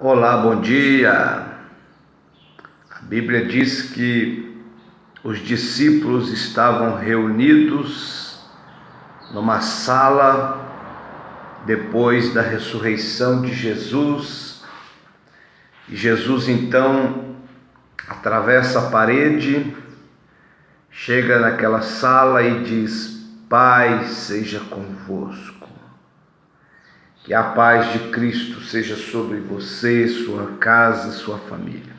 Olá, bom dia. A Bíblia diz que os discípulos estavam reunidos numa sala depois da ressurreição de Jesus. E Jesus então atravessa a parede, chega naquela sala e diz: Pai seja convosco. Que a paz de Cristo seja sobre você, sua casa, sua família.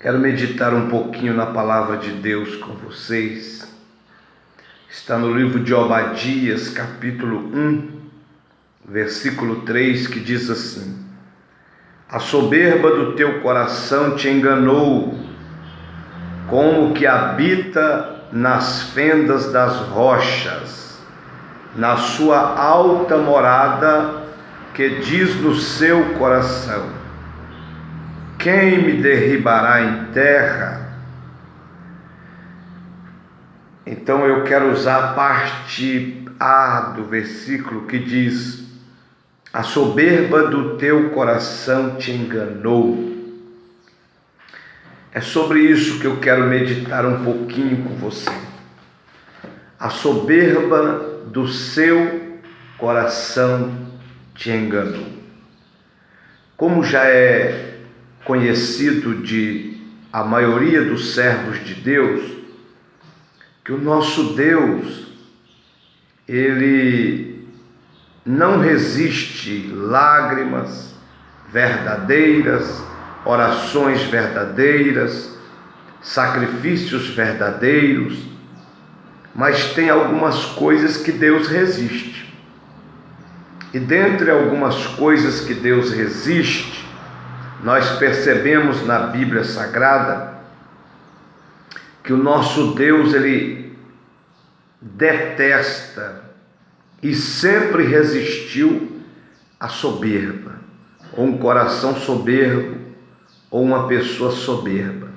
Quero meditar um pouquinho na palavra de Deus com vocês. Está no livro de Obadias, capítulo 1, versículo 3, que diz assim: A soberba do teu coração te enganou, como que habita nas fendas das rochas, na sua alta morada, que diz no seu coração: quem me derribará em terra? Então eu quero usar a parte A do versículo que diz: a soberba do teu coração te enganou. É sobre isso que eu quero meditar um pouquinho com você. A soberba do seu coração te enganou. Como já é conhecido de a maioria dos servos de Deus, que o nosso Deus, Ele não resiste lágrimas verdadeiras, orações verdadeiras, sacrifícios verdadeiros, mas tem algumas coisas que Deus resiste. E dentre algumas coisas que Deus resiste, nós percebemos na Bíblia Sagrada que o nosso Deus, Ele detesta e sempre resistiu a soberba, ou um coração soberbo, ou uma pessoa soberba.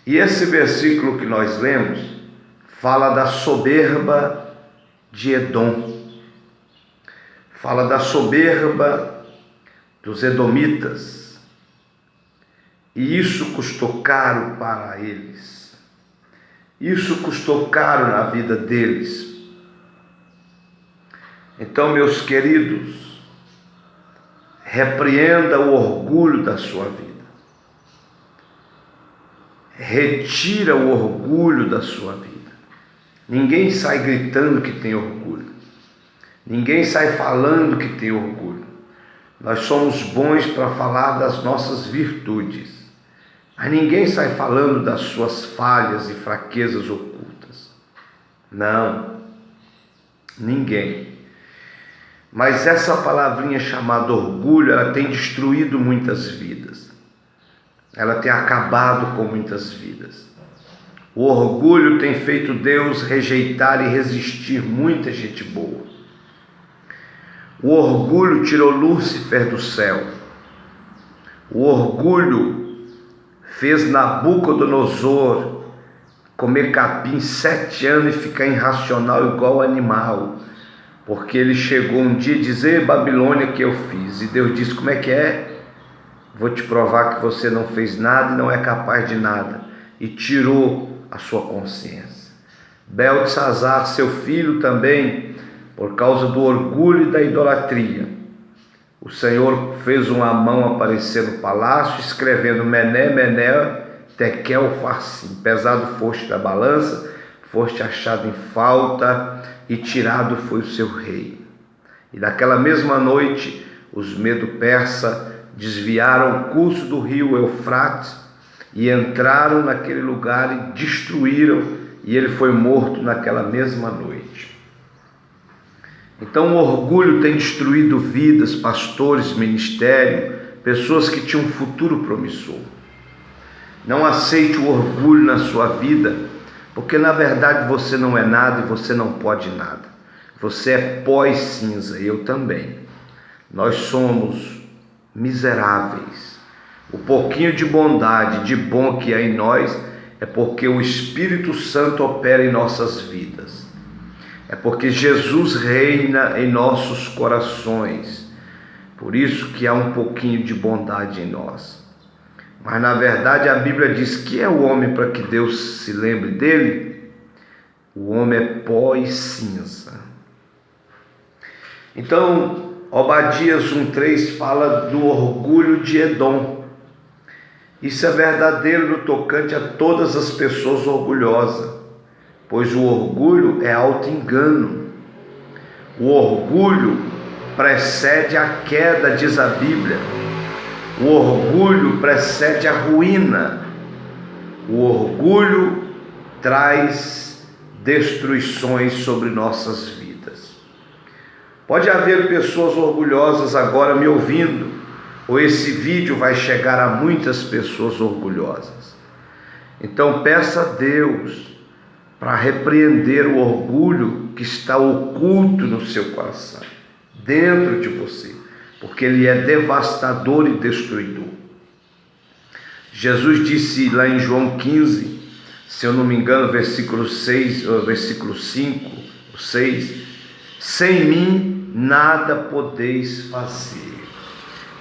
E esse versículo que nós lemos fala da soberba de Edom, fala da soberba dos edomitas, e isso custou caro para eles, isso custou caro na vida deles. Então, meus queridos, repreenda o orgulho da sua vida, retira o orgulho da sua vida. Ninguém sai gritando que tem orgulho, ninguém sai falando que tem orgulho. Nós somos bons para falar das nossas virtudes, mas ninguém sai falando das suas falhas e fraquezas ocultas. Não, ninguém. Mas essa palavrinha chamada orgulho, ela tem destruído muitas vidas. Ela tem acabado com muitas vidas. O orgulho tem feito Deus rejeitar e resistir muita gente boa. O orgulho tirou Lúcifer do céu. O orgulho fez Nabucodonosor comer capim 7 anos e ficar irracional igual animal, porque ele chegou um dia a dizer: Babilônia que eu fiz. E Deus disse: como é que é? Vou te provar que você não fez nada e não é capaz de nada. E tirou a sua consciência. Beltesazar, seu filho também, por causa do orgulho e da idolatria, o Senhor fez uma mão aparecer no palácio, escrevendo: Mené, Mené, Tekel, Farsim. Pesado foste da balança, foste achado em falta, e tirado foi o seu rei. E naquela mesma noite, os medo-persa desviaram o curso do rio Eufrates e entraram naquele lugar e destruíram, e ele foi morto naquela mesma noite. Então o orgulho tem destruído vidas, pastores, ministério, pessoas que tinham um futuro promissor. Não aceite o orgulho na sua vida, porque na verdade você não é nada e você não pode nada. Você é pó e cinza, e eu também. Nós somos miseráveis. O pouquinho de bondade, de bom que há em nós, é porque o Espírito Santo opera em nossas vidas. É porque Jesus reina em nossos corações. Por isso que há um pouquinho de bondade em nós. Mas na verdade a Bíblia diz que é o homem para que Deus se lembre dele. O homem é pó e cinza. Então, Obadias 1:3 fala do orgulho de Edom. Isso é verdadeiro no tocante a todas as pessoas orgulhosas, pois o orgulho é auto-engano. O orgulho precede a queda, diz a Bíblia. O orgulho precede a ruína. O orgulho traz destruições sobre nossas vidas. Pode haver pessoas orgulhosas agora me ouvindo, ou esse vídeo vai chegar a muitas pessoas orgulhosas. Então peça a Deus para repreender o orgulho que está oculto no seu coração, dentro de você, porque ele é devastador e destruidor. Jesus disse lá em João 15, se eu não me engano, versículo 6, ou versículo 5, 6, sem mim nada podeis fazer.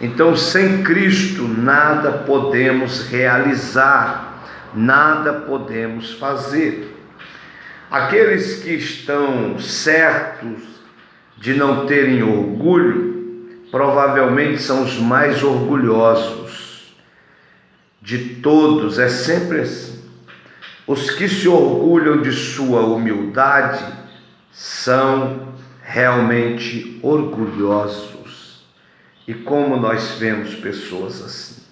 Então, sem Cristo nada podemos realizar, nada podemos fazer. Aqueles que estão certos de não terem orgulho, provavelmente são os mais orgulhosos de todos. É sempre assim. Os que se orgulham de sua humildade são realmente orgulhosos. E como nós vemos pessoas assim?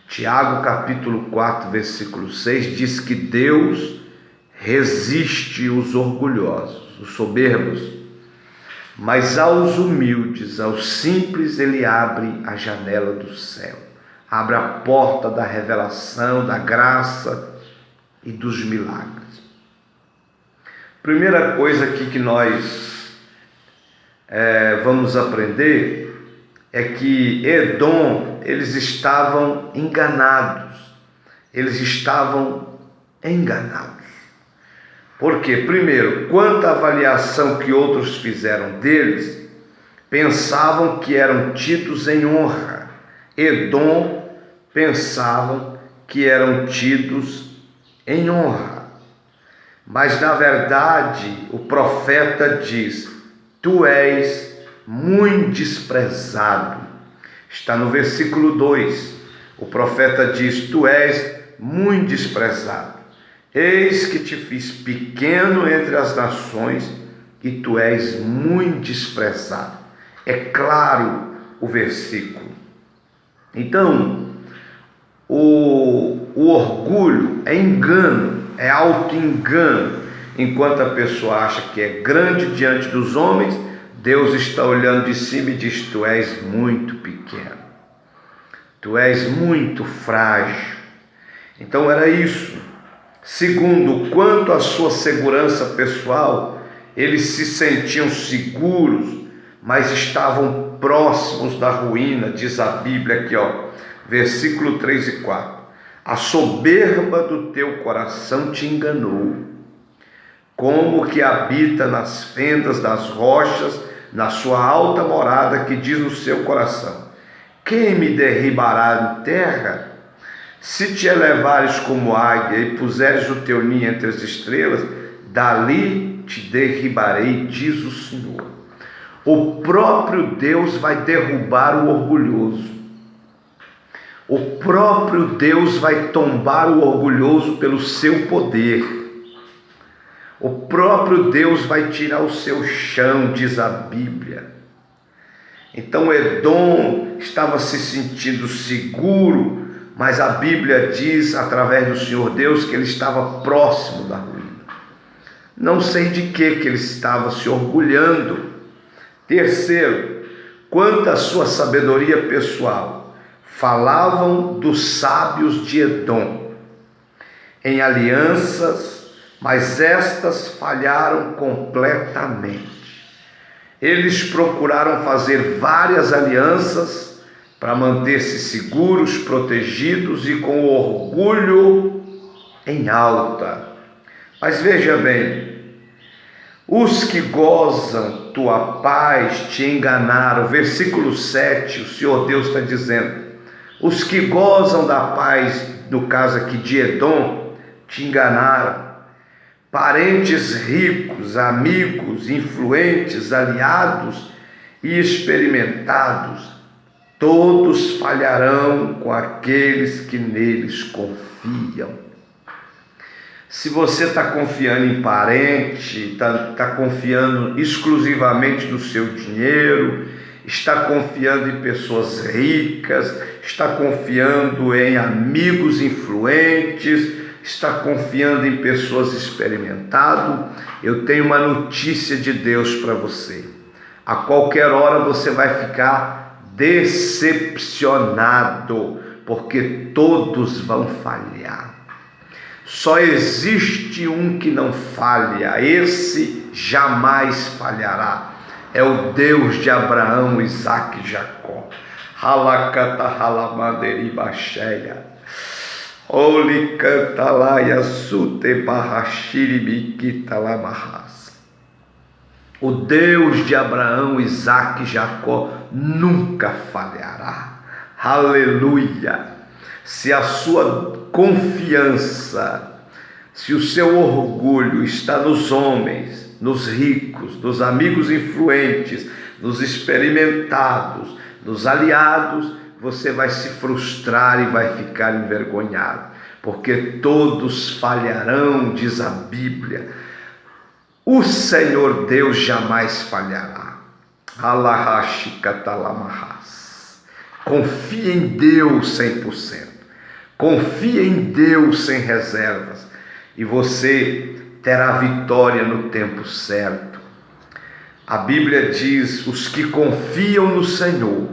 Tiago capítulo 4, versículo 6 diz que Deus resiste os orgulhosos, os soberbos, mas aos humildes, aos simples, ele abre a janela do céu, abre a porta da revelação, da graça e dos milagres. Primeira coisa aqui que nós vamos aprender é que Edom, eles estavam enganados. Por quê? Primeiro, quanto à avaliação que outros fizeram deles, pensavam que eram tidos em honra. Edom pensavam que eram tidos em honra. Mas na verdade, o profeta diz: tu és muito desprezado. Está no versículo 2. O profeta diz: tu és muito desprezado. Eis que te fiz pequeno entre as nações e tu és muito desprezado. É claro o versículo. Então, o orgulho é engano, é auto-engano. Enquanto a pessoa acha que é grande diante dos homens, Deus está olhando de cima e diz: tu és muito pequeno, tu és muito frágil. Então era isso. Segundo, quanto à sua segurança pessoal, eles se sentiam seguros, mas estavam próximos da ruína, diz a Bíblia aqui, versículo 3 e 4. A soberba do teu coração te enganou, como que habita nas fendas das rochas, na sua alta morada, que diz no seu coração: quem me derribará em terra? Se te elevares como águia e puseres o teu ninho entre as estrelas, dali te derribarei, diz o Senhor. O próprio Deus vai derrubar o orgulhoso. O próprio Deus vai tombar o orgulhoso pelo seu poder. O próprio Deus vai tirar o seu chão, diz a Bíblia. Então Edom estava se sentindo seguro, mas a Bíblia diz, através do Senhor Deus, que ele estava próximo da ruína. Não sei de que ele estava se orgulhando. Terceiro, quanto à sua sabedoria pessoal, falavam dos sábios de Edom em alianças, mas estas falharam completamente. Eles procuraram fazer várias alianças para manter-se seguros, protegidos e com orgulho em alta. Mas veja bem, os que gozam quanto a paz te enganaram. Versículo 7, o Senhor Deus está dizendo: os que gozam da paz, no caso aqui de Edom, te enganaram. Parentes ricos, amigos, influentes, aliados e experimentados, todos falharão com aqueles que neles confiam. Se você está confiando em parente, está confiando exclusivamente no seu dinheiro, está confiando em pessoas ricas, está confiando em amigos influentes, está confiando em pessoas experimentadas, eu tenho uma notícia de Deus para você. A qualquer hora você vai ficar decepcionado, porque todos vão falhar. Só existe um que não falha, esse jamais falhará. É o Deus de Abraão, Isaque e Jacó. Halakata halamaderi bacheia. Oli canta lá e sute barrachiri biquita lamarras. O Deus de Abraão, Isaque e Jacó nunca falhará. Aleluia! Se a sua confiança, se o seu orgulho está nos homens, nos ricos, nos amigos influentes, nos experimentados, nos aliados, você vai se frustrar e vai ficar envergonhado, porque todos falharão, diz a Bíblia. O Senhor Deus jamais falhará. Confie em Deus 100%. Confie em Deus sem reservas e você terá vitória no tempo certo. A Bíblia diz: os que confiam no Senhor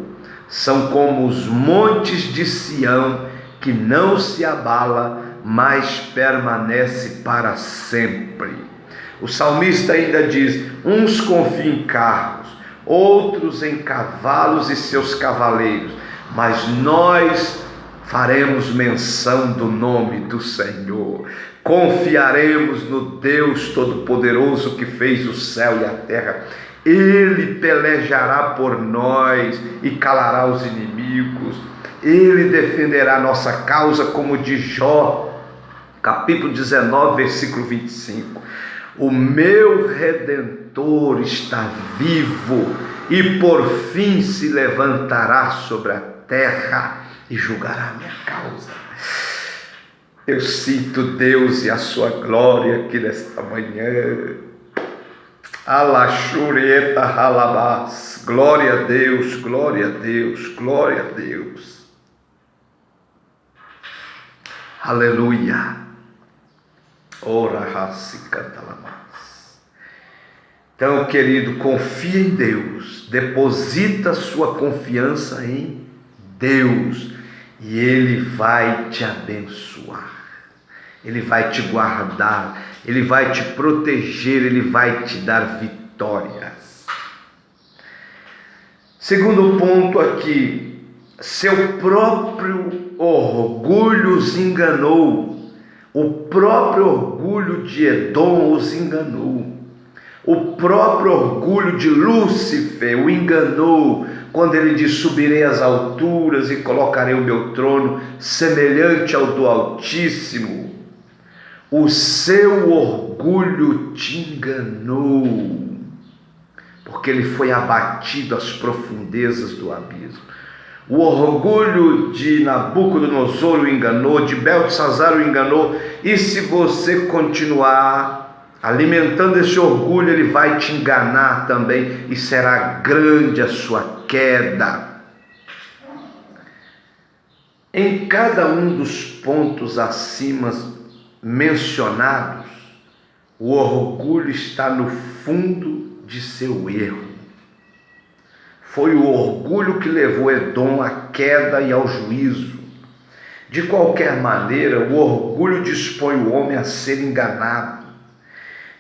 são como os montes de Sião, que não se abala, mas permanece para sempre. O salmista ainda diz: uns confiam em carros, outros em cavalos e seus cavaleiros, mas nós faremos menção do nome do Senhor, confiaremos no Deus Todo-Poderoso que fez o céu e a terra. Ele pelejará por nós e calará os inimigos. Ele defenderá nossa causa, como de Jó, capítulo 19, versículo 25. O meu Redentor está vivo e por fim se levantará sobre a terra e julgará a minha causa. Eu sinto Deus e a sua glória aqui nesta manhã. Alachurieta halabás. Glória a Deus, glória a Deus, glória a Deus. Aleluia. Ora raci cantalamás. Então, querido, confia em Deus. Deposita sua confiança em Deus. E Ele vai te abençoar, Ele vai te guardar, Ele vai te proteger, Ele vai te dar vitórias. Segundo ponto aqui, seu próprio orgulho os enganou, o próprio orgulho de Edom os enganou, o próprio orgulho de Lúcifer o enganou, quando ele diz: subirei às alturas e colocarei o meu trono semelhante ao do Altíssimo. O seu orgulho te enganou, porque ele foi abatido às profundezas do abismo. O orgulho de Nabucodonosor o enganou, de Beltesazar o enganou, e se você continuar alimentando esse orgulho, ele vai te enganar também, e será grande a sua queda. Em cada um dos pontos acima mencionados, o orgulho está no fundo de seu erro. Foi o orgulho que levou Edom à queda e ao juízo. De qualquer maneira, o orgulho dispõe o homem a ser enganado.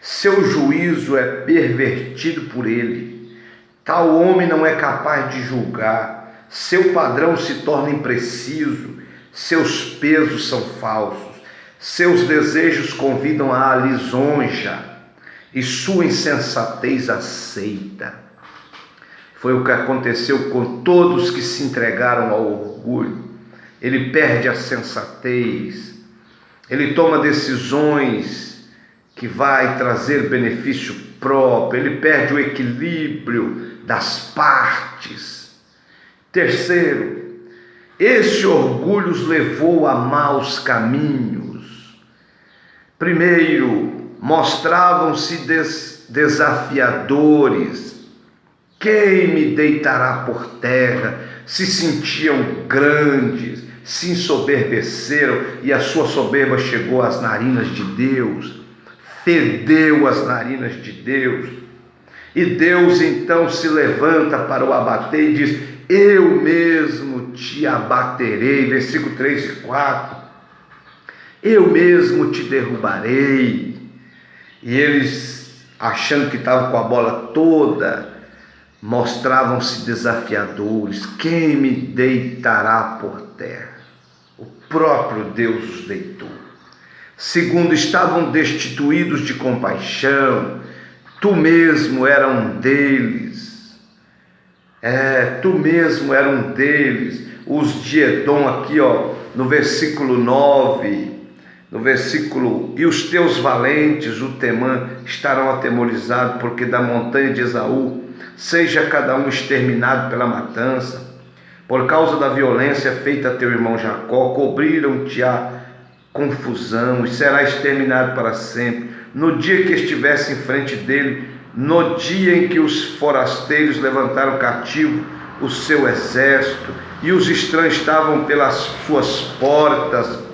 Seu juízo é pervertido por ele. Tal homem não é capaz de julgar. Seu padrão se torna impreciso. Seus pesos são falsos. Seus desejos convidam à lisonja. e sua insensatez aceita. Foi o que aconteceu com todos que se entregaram ao orgulho. Ele perde a sensatez, ele toma decisões que vai trazer benefício próprio, ele perde o equilíbrio das partes. Terceiro, esse orgulho os levou a maus caminhos. Primeiro, mostravam-se desafiadores. Quem me deitará por terra? Se sentiam grandes, se ensoberbeceram, e a sua soberba chegou às narinas de Deus, fedeu as narinas de Deus. E Deus então se levanta para o abater e diz: eu mesmo te abaterei, versículo 3 e 4, eu mesmo te derrubarei. E eles, achando que estavam com a bola toda, mostravam-se desafiadores. Quem me deitará por terra? O próprio Deus os deitou. Segundo, estavam destituídos de compaixão. Tu mesmo era um deles. Tu mesmo era um deles. Os de Edom aqui, no versículo 9, e os teus valentes, o Temã, estarão atemorizados, porque da montanha de Esaú seja cada um exterminado pela matança. Por causa da violência feita a teu irmão Jacó, cobriram-te a confusão, e será exterminado para sempre. No dia que estivesse em frente dele, no dia em que os forasteiros levantaram cativo o seu exército, e os estranhos estavam pelas suas portas,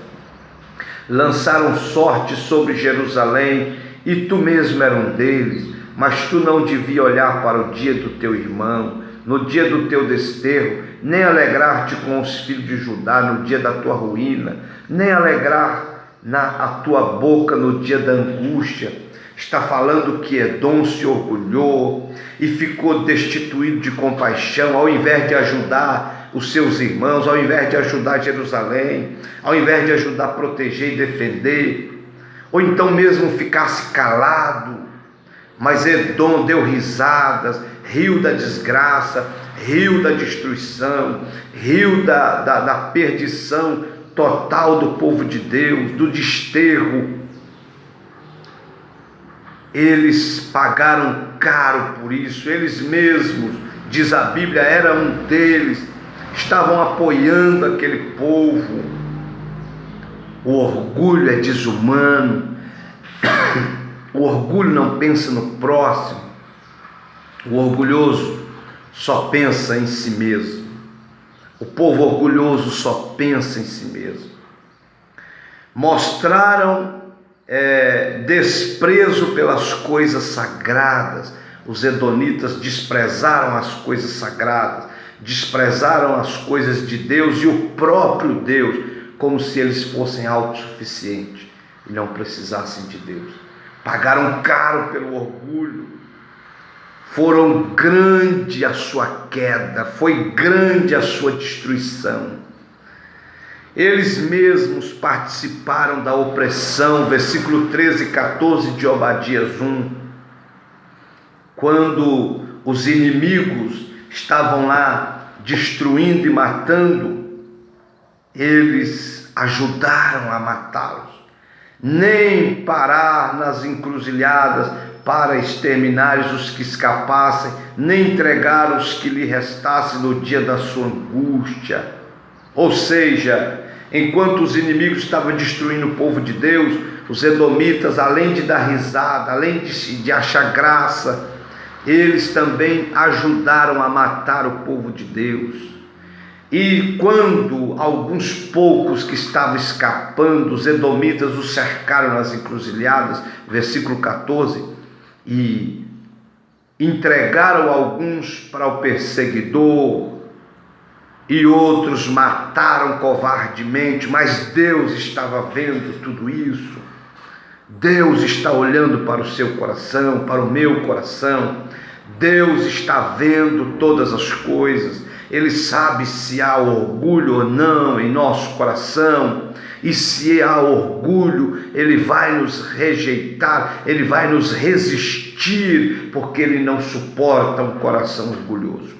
lançaram sorte sobre Jerusalém, e tu mesmo era um deles. Mas tu não devia olhar para o dia do teu irmão, no dia do teu desterro, nem alegrar-te com os filhos de Judá no dia da tua ruína, nem alegrar a tua boca no dia da angústia. Está falando que Edom se orgulhou e ficou destituído de compaixão, ao invés de ajudar os seus irmãos, ao invés de ajudar Jerusalém, ao invés de ajudar a proteger e defender, ou então mesmo ficasse calado. Mas Edom deu risadas, riu da desgraça, riu da destruição, riu da perdição total do povo de Deus, do desterro. Eles pagaram caro por isso, eles mesmos, diz a Bíblia, era um deles, estavam apoiando aquele povo. O orgulho é desumano. O orgulho não pensa no próximo. O orgulhoso só pensa em si mesmo. O povo orgulhoso só pensa em si mesmo. Mostraram desprezo pelas coisas sagradas. Os edonitas desprezaram as coisas sagradas, desprezaram as coisas de Deus e o próprio Deus, como se eles fossem autossuficientes e não precisassem de Deus. Pagaram caro pelo orgulho. Foram grande a sua queda, foi grande a sua destruição. Eles mesmos participaram da opressão, versículo 13 e 14 de Obadias 1, quando os inimigos estavam lá destruindo e matando, eles ajudaram a matá-los. Nem parar nas encruzilhadas para exterminar os que escapassem, nem entregar os que lhe restassem no dia da sua angústia. Ou seja, enquanto os inimigos estavam destruindo o povo de Deus, os edomitas, além de dar risada, além de achar graça, eles também ajudaram a matar o povo de Deus. E quando alguns poucos que estavam escapando, os edomitas os cercaram nas encruzilhadas, versículo 14, e entregaram alguns para o perseguidor, e outros mataram covardemente, mas Deus estava vendo tudo isso. Deus está olhando para o seu coração, para o meu coração. Deus está vendo todas as coisas. Ele sabe se há orgulho ou não em nosso coração. E se há orgulho, Ele vai nos rejeitar, Ele vai nos resistir, porque Ele não suporta um coração orgulhoso.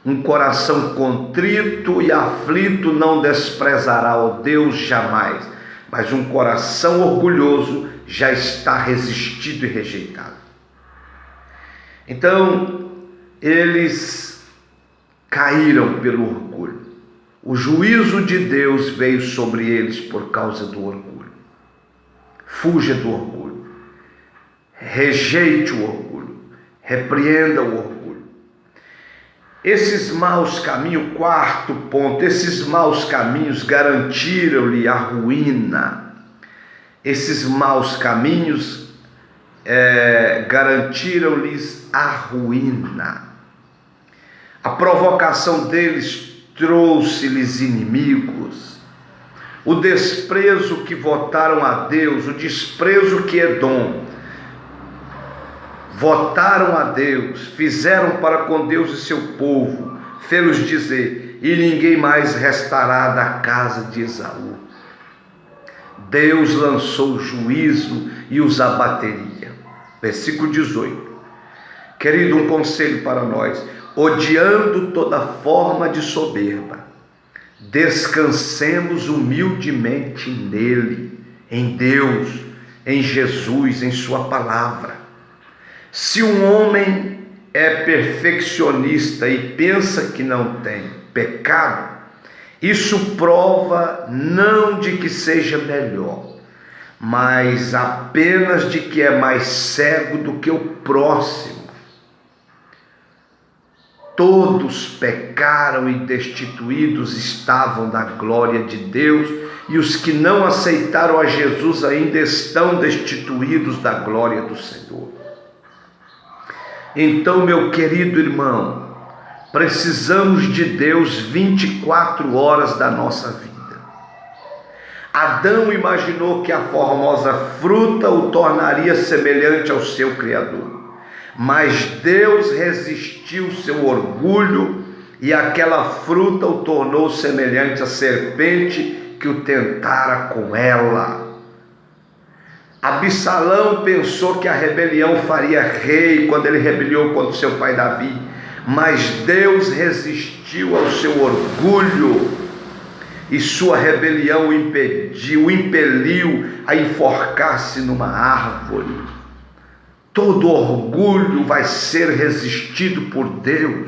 Um coração contrito e aflito não desprezará o Deus jamais, mas um coração orgulhoso já está resistido e rejeitado. Então, eles caíram pelo orgulho. O juízo de Deus veio sobre eles por causa do orgulho. Fuja do orgulho. Rejeite o orgulho. Repreenda o orgulho. Esses maus caminhos, quarto ponto, esses maus caminhos garantiram-lhe a ruína. Esses maus caminhos garantiram-lhes a ruína. A provocação deles trouxe-lhes inimigos. O desprezo que votaram a Deus, o desprezo que Edom votaram a Deus, fizeram para com Deus e seu povo, fê-los dizer: e ninguém mais restará da casa de Esaú. Deus lançou juízo e os abateria. Versículo 18. Querido, um conselho para nós: odiando toda forma de soberba, descansemos humildemente nele, em Deus, em Jesus, em sua palavra. Se um homem é perfeccionista e pensa que não tem pecado, isso prova não de que seja melhor, mas apenas de que é mais cego do que o próximo. Todos pecaram e destituídos estavam da glória de Deus, e os que não aceitaram a Jesus ainda estão destituídos da glória do Senhor. Então, meu querido irmão, precisamos de Deus 24 horas da nossa vida. Adão imaginou que a formosa fruta o tornaria semelhante ao seu Criador. Mas Deus resistiu seu orgulho e aquela fruta o tornou semelhante à serpente que o tentara com ela. Absalão pensou que a rebelião faria rei quando ele rebeliou contra seu pai Davi, mas Deus resistiu ao seu orgulho e sua rebelião o impeliu a enforcar-se numa árvore. Todo orgulho vai ser resistido por Deus,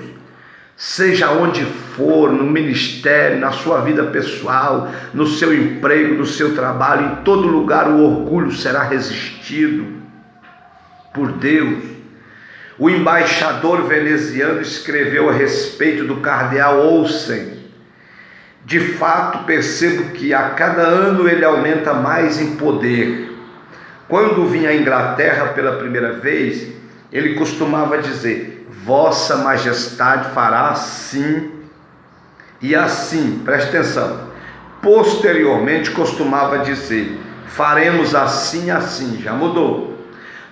seja onde for, no ministério, na sua vida pessoal, no seu emprego, no seu trabalho, em todo lugar o orgulho será resistido por Deus. O embaixador veneziano escreveu a respeito do cardeal Olsen: de fato percebo que a cada ano ele aumenta mais em poder. Quando vinha à Inglaterra pela primeira vez, ele costumava dizer: Vossa Majestade fará assim e assim. Preste atenção. Posteriormente costumava dizer: faremos assim e assim. Já mudou.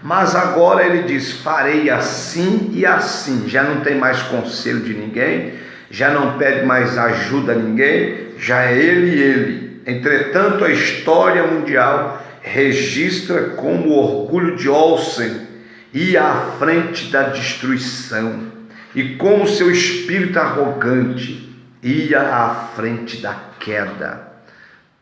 Mas agora ele diz: farei assim e assim. Já não tem mais conselho de ninguém, já não pede mais ajuda a ninguém, já é ele e ele. Entretanto, a história mundial registra como o orgulho de Olsen ia à frente da destruição e como seu espírito arrogante ia à frente da queda.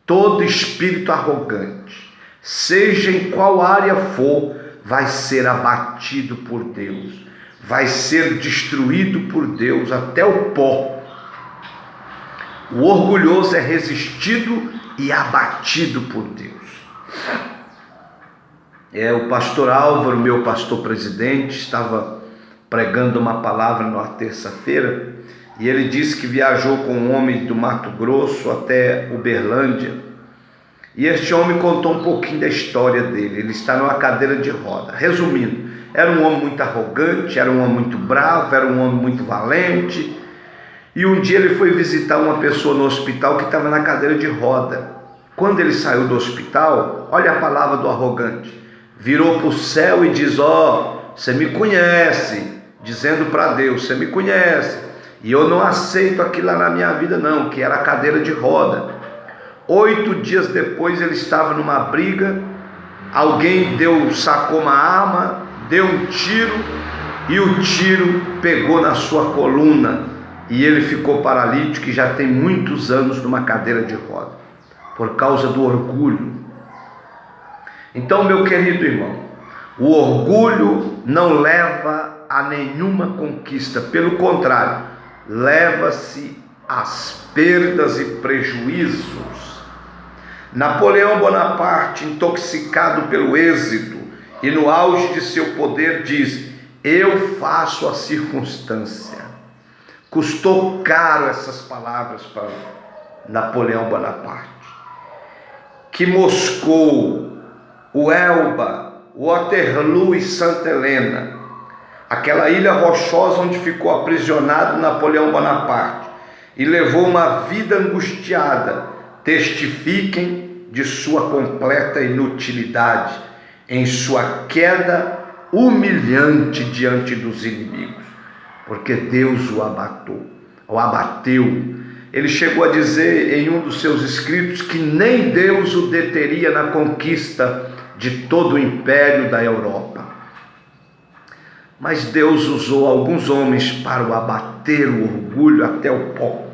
Todo espírito arrogante, seja em qual área for, vai ser abatido por Deus, vai ser destruído por Deus até o pó. O orgulhoso é resistido e abatido por Deus. O pastor Álvaro, meu pastor presidente, estava pregando uma palavra na terça-feira e ele disse que viajou com um homem do Mato Grosso até Uberlândia, e este homem contou um pouquinho da história dele. Ele está numa cadeira de roda. Resumindo, era um homem muito arrogante, era um homem muito bravo, era um homem muito valente, e um dia ele foi visitar uma pessoa no hospital que estava na cadeira de roda. Quando ele saiu do hospital, olha a palavra do arrogante, virou para o céu e diz: você me conhece, dizendo para Deus: você me conhece, E eu não aceito aquilo lá na minha vida não, que era a cadeira de roda. 8 dias depois ele estava numa briga, alguém sacou uma arma, deu um tiro, e o tiro pegou na sua coluna, e ele ficou paralítico e já tem muitos anos numa cadeira de roda, por causa do orgulho. Então, meu querido irmão, o orgulho não leva a nenhuma conquista, pelo contrário, leva-se às perdas e prejuízos. Napoleão Bonaparte, intoxicado pelo êxito e no auge de seu poder, diz: eu faço a circunstância. Custou caro essas palavras para Napoleão Bonaparte. Que Moscou, o Elba, Waterloo e Santa Helena, aquela ilha rochosa onde ficou aprisionado Napoleão Bonaparte e levou uma vida angustiada, testifiquem de sua completa inutilidade em sua queda humilhante diante dos inimigos, porque Deus o abateu. Ele chegou a dizer em um dos seus escritos que nem Deus o deteria na conquista de todo o império da Europa. Mas Deus usou alguns homens para o abater o orgulho até o pó.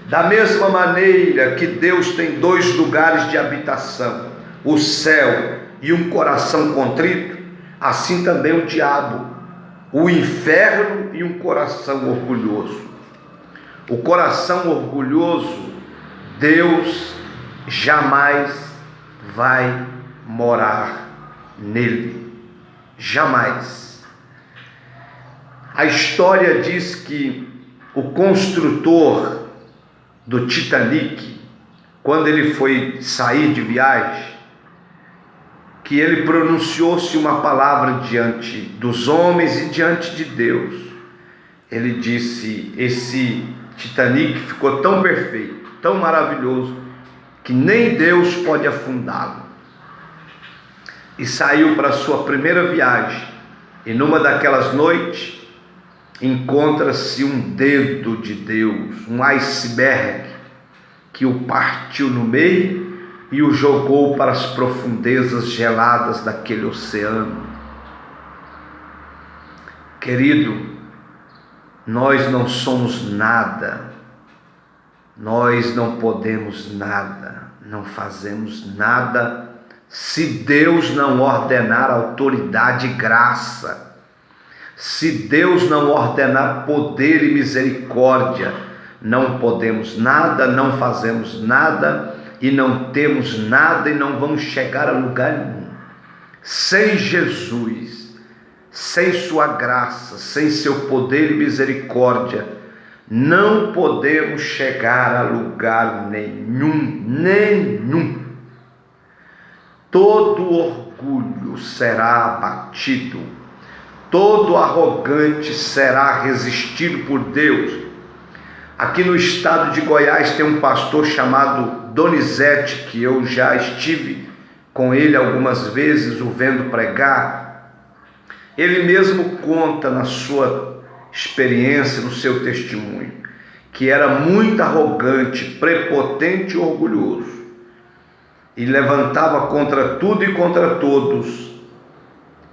Da mesma maneira que Deus tem 2 lugares de habitação, o céu e um coração contrito, assim também o diabo, o inferno e um coração orgulhoso. O coração orgulhoso, Deus jamais vai morar nele. Jamais. A história diz que o construtor do Titanic, quando ele foi sair de viagem, que ele pronunciou-se uma palavra diante dos homens e diante de Deus. Ele disse: esse Titanic ficou tão perfeito, tão maravilhoso, que nem Deus pode afundá-lo. E saiu para a sua primeira viagem, e numa daquelas noites encontra-se um dedo de Deus, um iceberg, que o partiu no meio e o jogou para as profundezas geladas daquele oceano. Querido, nós não somos nada, nós não podemos nada, não fazemos nada, se Deus não ordenar autoridade e graça, se Deus não ordenar poder e misericórdia, não podemos nada, não fazemos nada, e não temos nada, e não vamos chegar a lugar nenhum. Sem Jesus, sem sua graça, sem seu poder e misericórdia, não podemos chegar a lugar nenhum. Todo orgulho será abatido, todo arrogante será resistido por Deus. Aqui no estado de Goiás tem um pastor chamado Donizete, que eu já estive com ele algumas vezes, o vendo pregar. Ele mesmo conta na sua experiência, no seu testemunho, que era muito arrogante, prepotente e orgulhoso, e levantava contra tudo e contra todos,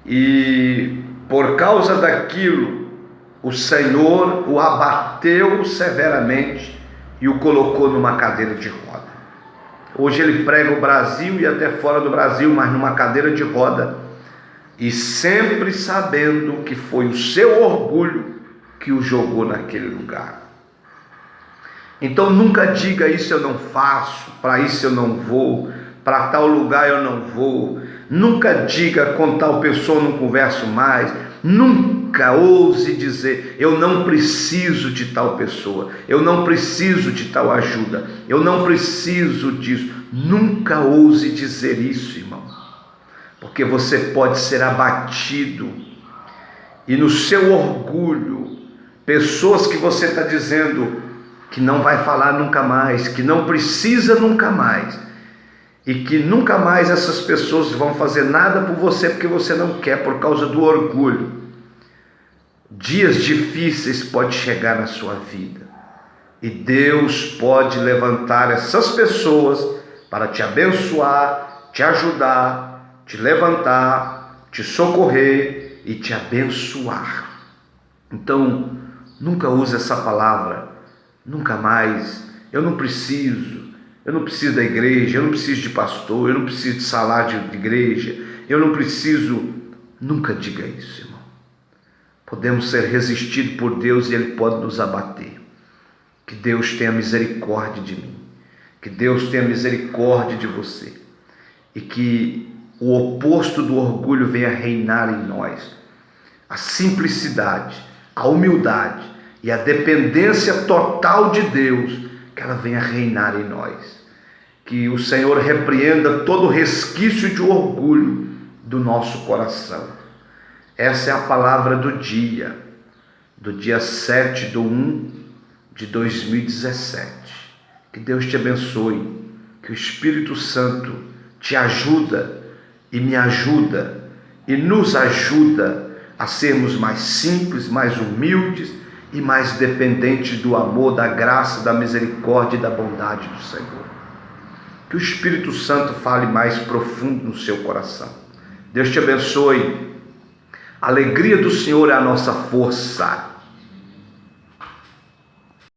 e por causa daquilo o Senhor o abateu severamente e o colocou numa cadeira de roda. Hoje ele prega o Brasil e até fora do Brasil, mas numa cadeira de roda, e sempre sabendo que foi o seu orgulho que o jogou naquele lugar. Então nunca diga: isso eu não faço, para isso eu não vou, para tal lugar eu não vou. Nunca diga: com tal pessoa eu não converso mais. Nunca ouse dizer: eu não preciso de tal pessoa, eu não preciso de tal ajuda, eu não preciso disso. Nunca ouse dizer isso, irmão, porque você pode ser abatido, e no seu orgulho, pessoas que você está dizendo que não vai falar nunca mais, que não precisa nunca mais, e que nunca mais essas pessoas vão fazer nada por você, porque você não quer, por causa do orgulho. Dias difíceis podem chegar na sua vida e Deus pode levantar essas pessoas para te abençoar, te ajudar, te levantar, te socorrer e te abençoar. Então, nunca use essa palavra, nunca mais. Eu não preciso da igreja, eu não preciso de pastor, eu não preciso de salário de igreja, eu não preciso. Nunca diga isso, irmão. Podemos ser resistidos por Deus e Ele pode nos abater. Que Deus tenha misericórdia de mim, que Deus tenha misericórdia de você e que o oposto do orgulho venha reinar em nós. A simplicidade, a humildade e a dependência total de Deus, que ela venha reinar em nós. Que o Senhor repreenda todo resquício de orgulho do nosso coração. Essa é a palavra do dia 7/1/2017. Que Deus te abençoe, que o Espírito Santo te ajuda e me ajuda e nos ajuda a sermos mais simples, mais humildes e mais dependentes do amor, da graça, da misericórdia e da bondade do Senhor. Que o Espírito Santo fale mais profundo no seu coração. Deus te abençoe. A alegria do Senhor é a nossa força.